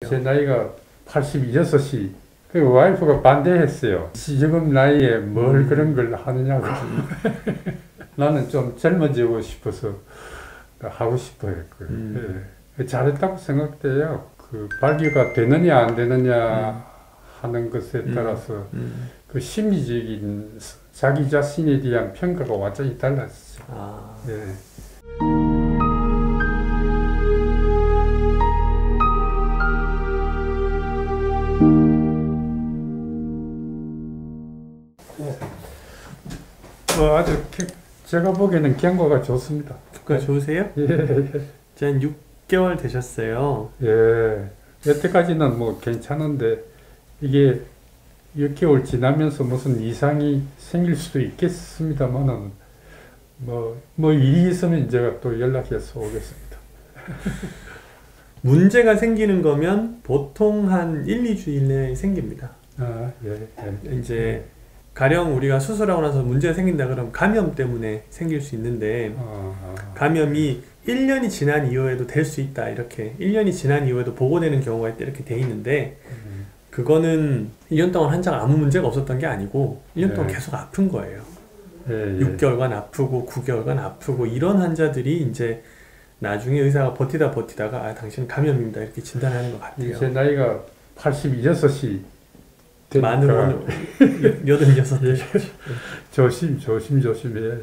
제 나이가 86이 그 와이프가 반대했어요. 지금 나이에 뭘 그런 걸 하느냐고. 나는 좀 젊어지고 싶어서 하고 싶어 했고요. 예. 잘했다고 생각돼요. 그 발기가 되느냐 안 되느냐 하는 것에 따라서 그 심리적인 자기 자신에 대한 평가가 완전히 달랐어요. 예. 아주 제가 보기에는 경과가 좋습니다. 경과 좋으세요? 예. 이제 한 6개월 되셨어요. 예. 여태까지는 뭐 괜찮은데 이게 6개월 지나면서 무슨 이상이 생길 수도 있겠습니다만은 뭐 일이 있으면 제가 또 연락해서 오겠습니다. 문제가 생기는 거면 보통 한 1, 2주일 내에 생깁니다. 예. 이제 가령 우리가 수술하고 나서 문제가 생긴다 그러면 감염 때문에 생길 수 있는데 감염이 1년이 지난 이후에도 될 수 있다, 이렇게 1년이 지난 이후에도 보고되는 경우가 있다, 이렇게 돼 있는데 그거는 1년 동안 환자가 아무 문제가 없었던 게 아니고 1년 동안 계속 아픈 거예요. 6개월간 아프고 9개월간 아프고 이런 환자들이 이제 나중에 의사가 버티다가 당신은 감염입니다, 이렇게 진단하는 것 같아요. 제 나이가 86이 만으로 86. 조심해야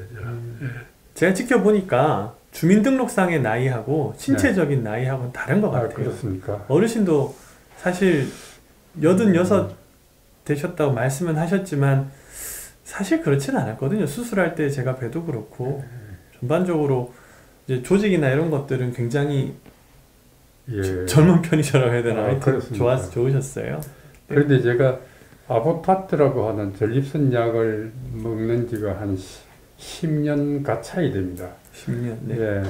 제가 지켜보니까 주민등록상의 나이하고 신체적인 나이하고는 다른 것 같아요. 그렇습니까? 어르신도 사실 86 되셨다고 말씀은 하셨지만 사실 그렇지는 않았거든요. 수술할 때 제가 봬도 그렇고 전반적으로 이제 조직이나 이런 것들은 굉장히 젊은 편이시라고 해야 되나? 하여튼 좋으셨어요. 그런데 제가 아보타트라고 하는 전립선 약을 먹는 지가 한 10년 가까이 됩니다. 10년? 네. 예.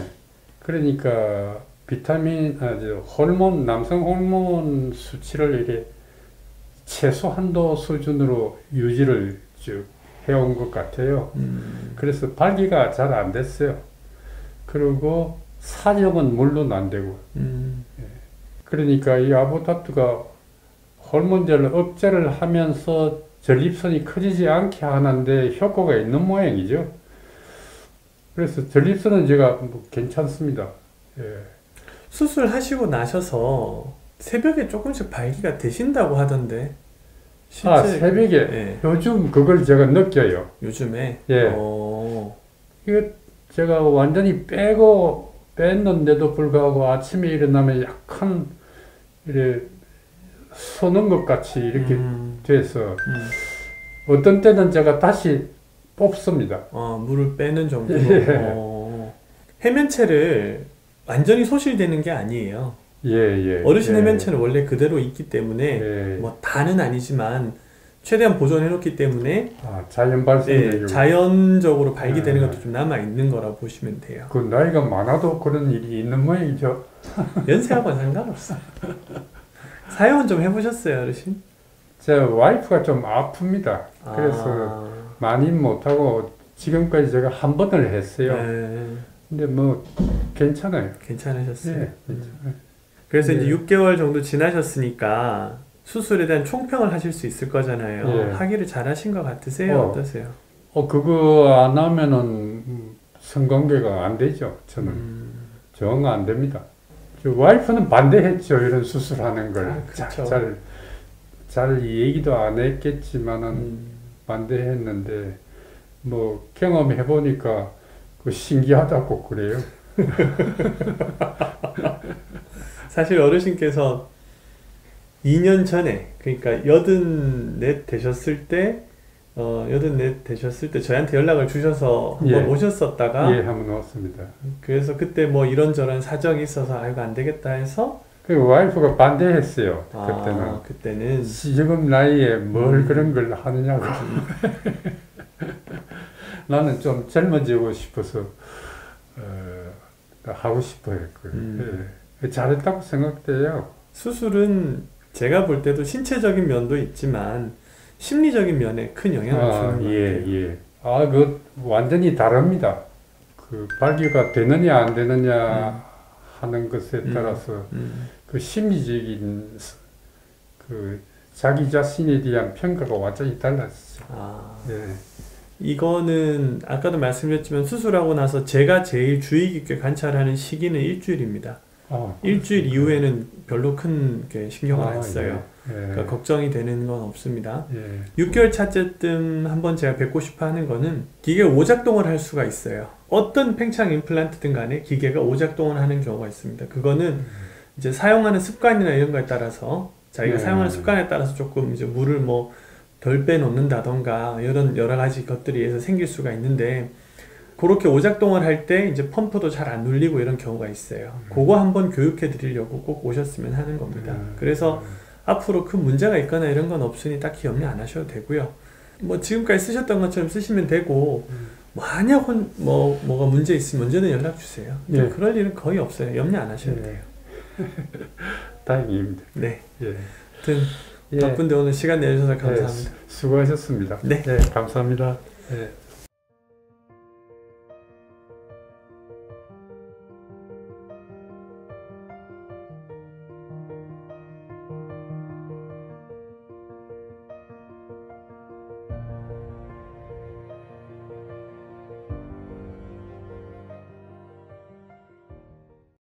그러니까 호르몬, 남성 호르몬 수치를 이렇게 최소 한도 수준으로 유지를 쭉 해온 것 같아요. 그래서 발기가 잘 안 됐어요. 그리고 사정은 물론 안 되고. 예. 그러니까 이 아보타트가 호르몬제를 억제를 하면서 전립선이 커지지 않게 하는데 효과가 있는 모양이죠. 그래서 전립선은 제가 뭐 괜찮습니다. 예. 수술하시고 나셔서 새벽에 조금씩 발기가 되신다고 하던데. 실제 새벽에? 예. 요즘 그걸 제가 느껴요. 요즘에? 예. 이거 제가 완전히 뺐는데도 불구하고 아침에 일어나면 약간 이렇게 쏘는 것 같이 이렇게 돼서 어떤 때는 제가 다시 뽑습니다. 물을 빼는 정도로. 예. 해면체를 완전히 소실되는 게 아니에요. 어르신 해면체는 원래 그대로 있기 때문에 뭐 다는 아니지만 최대한 보존해 놓기 때문에 자연 발생 자연적으로 발기되는 것도 좀 남아 있는 거라 보시면 돼요. 그 나이가 많아도 그런 일이 있는 모양이죠. 연세하고는 상관없어요. 사용은 좀 해보셨어요, 어르신? 제 와이프가 좀 아픕니다. 그래서 많이 못하고 지금까지 제가 한 번을 했어요. 근데 뭐 괜찮아요. 괜찮으셨어요? 예, 괜찮아요. 그래서 이제 6개월 정도 지나셨으니까 수술에 대한 총평을 하실 수 있을 거잖아요. 하기를 잘하신 것 같으세요? 어떠세요? 그거 안 하면은 성관계가 안 되죠. 저는 정 안 됩니다. 와이프는 반대했죠. 이런 수술하는 걸. 잘 얘기도 안 했겠지만은 반대했는데 뭐 경험해 보니까 그 신기하다고 그래요. 사실 어르신께서 2년 전에, 그러니까 84 되셨을 때 저희한테 연락을 주셔서 한번 오셨었다가 한번 왔습니다. 그래서 그때 뭐 이런저런 사정이 있어서 아이고 안 되겠다 해서 그 와이프가 반대했어요. 그때는 지금 나이에 뭘 그런 걸 하느냐고. 나는 좀 젊어지고 싶어서 하고 싶어 했고요. 잘했다고 생각돼요. 수술은 제가 볼 때도 신체적인 면도 있지만 심리적인 면에 큰 영향을 주는 것 같아요. 그 완전히 다릅니다. 그 발기가 되느냐 안 되느냐 하는 것에 따라서 그 심리적인 그 자기 자신에 대한 평가가 완전히 달랐어요. 네. 이거는 아까도 말씀드렸지만 수술하고 나서 제가 제일 주의 깊게 관찰하는 시기는 일주일입니다. 일주일 이후에는 별로 큰 신경을 안 써요. 그러니까 걱정이 되는 건 없습니다. 6개월 차쯤 한번 제가 뵙고 싶어 하는 거는 기계가 오작동을 할 수가 있어요. 어떤 팽창 임플란트든 간에 기계가 오작동을 하는 경우가 있습니다. 그거는 이제 사용하는 습관이나 이런 거에 따라서 자기가 사용하는 습관에 따라서 조금 이제 물을 뭐 덜 빼놓는다던가 이런 여러 가지 것들이 해서 생길 수가 있는데 그렇게 오작동을 할 때 이제 펌프도 잘 안 눌리고 이런 경우가 있어요. 그거 한번 교육해 드리려고 꼭 오셨으면 하는 겁니다. 그래서 앞으로 큰 문제가 있거나 이런 건 없으니 딱히 염려 안 하셔도 되고요. 뭐 지금까지 쓰셨던 것처럼 쓰시면 되고 만약 뭐가 문제 있으면 언제든 연락 주세요. 그럴 일은 거의 없어요. 염려 안 하셔도 돼요. 다행입니다. 네. 하여튼 바쁜데 오늘 시간 내주셔서 감사합니다. 수고하셨습니다. 네. 감사합니다.